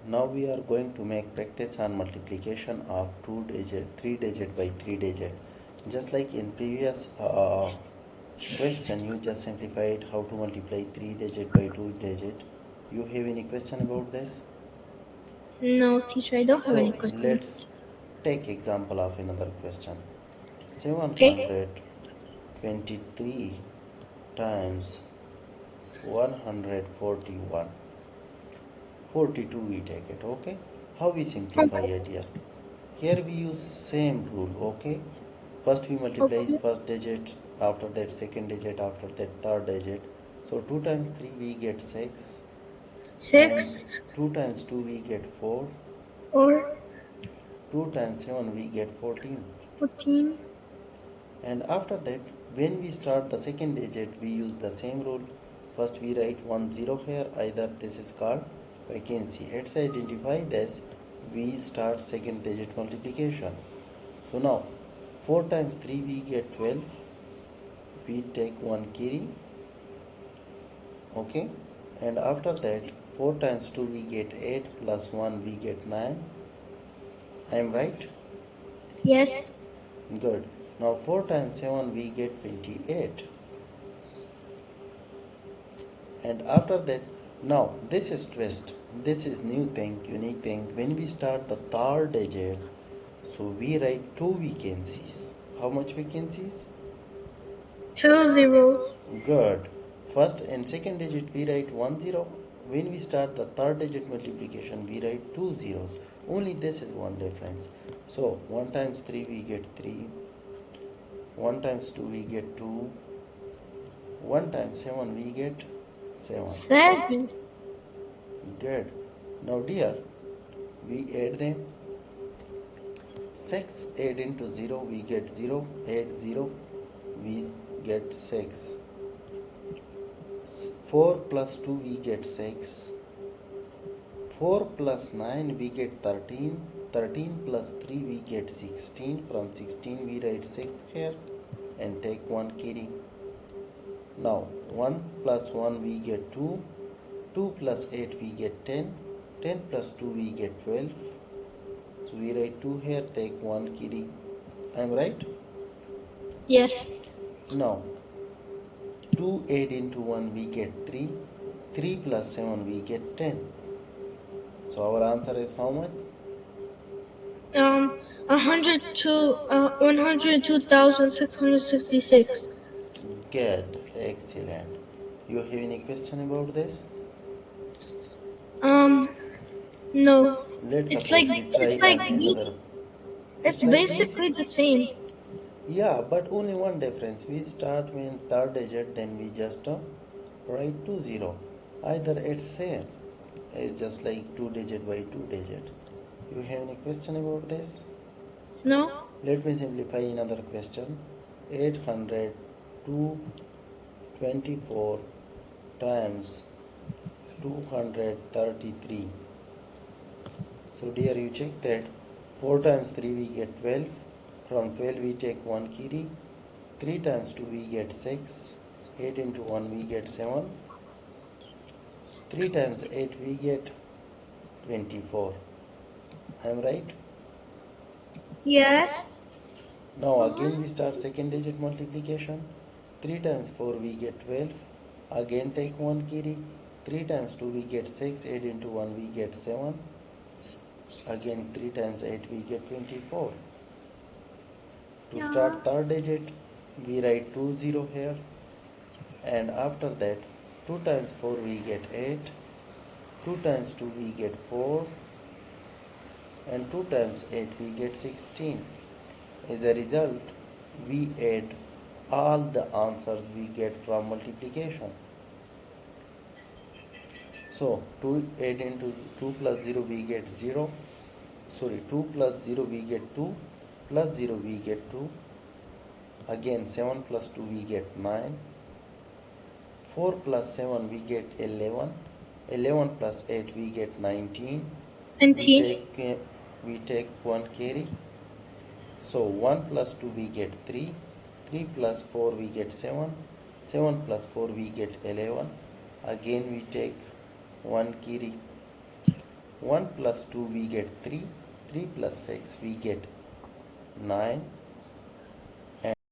Now we are going to make practice on multiplication of 3 digit by 3 digit. Just like in previous question, you just simplified how to multiply 3 digit by 2 digit. You have any question about this? No, teacher, I don't have any So question. let's take example of another question. Okay. 723 times 141. 42 we take it, okay? How we simplify Okay. it here? Here we use same rule, okay? First we multiply Okay. first digit, after that second digit, after that third digit. So 2 times 3 we get 6, and 6 2 times 2 we get 4, or 2 times 7 we get 14. 14. And after that, when we start the second digit, we use the same rule. First we write 1 0 here, either this is called vacancy. Let's identify this. We start second digit multiplication. So now 4 times 3 we get 12. We take 1 carry, okay? And after that 4 times 2 we get 8, plus 1 we get 9. I am right? Yes. Good. Now 4 times 7 we get 28. And after that, now this is twist, this is new thing, unique thing. When we start the third digit, so we write two vacancies. How much vacancies? 2 zeros. Good. First and second digit we write 1 0. When we start the third digit multiplication, we write two zeros. Only this is one difference. So 1 times 3 we get 3, 1 times 2 we get 2, 1 times 7 we get 7. 7. Good. Now dear, we add them. 6 add into 0 we get 0, add 0 we get 6. 4 plus 2 we get 6. 4 plus 9 we get 13. 13 plus 3 we get 16. From 16 we write 6 here and take 1 carry. Now 1 plus 1 we get 2. 2 plus 8 we get 10. 10 plus 2 we get 12. So we write 2 here, take 1 carry. I am right? Yes. Now 2 8 into 1 we get 3. 3 plus 7 we get 10. So our answer is how much? 102,666. Good. Excellent. You have any question about this? Um, no. Let's It's like suppose we try on another. it's It's like this. basically the same. Yeah, but only one difference. We start with third digit, then we just write 2 0. Either it's same. It's just like 2 digit by 2 digit. You have any question about this? No? Let me simplify another question. 800 24 times 233. So dear, you check that 4 times 3 we get 12. From 12 we take 1 kiri. 3 times 2 we get 6. 8 into 1 we get 7. 3 times 8 we get 24. I am right? Yes. Now again we start second digit multiplication. 3 times 4 we get 12. Again take 1 kiri. 3 times 2 we get 6. 8 into 1 we get 7. Again 3 times 8 we get 24. To Yeah. start third digit, we write 2 0 here, and after that 2 times 4 we get 8, 2 times 2 we get 4, and 2 times 8 we get 16. As a result, we add all the answers we get from multiplication. So 2 8 into 2 plus 0 we get 0. Sorry, 2 plus 0 we get 2, plus 0 we get 2. Again 7 plus 2 we get 9. 4 plus 7 we get 11. 11 plus 8 we get 19. we 19. take uh, we take 1 carry. So 1 plus 2 we get 3. 3 plus 4 we get 7. 7 plus 4 we get 11. Again we take 1 carry. 1 plus 2 we get 3, 3 plus 6 we get 9,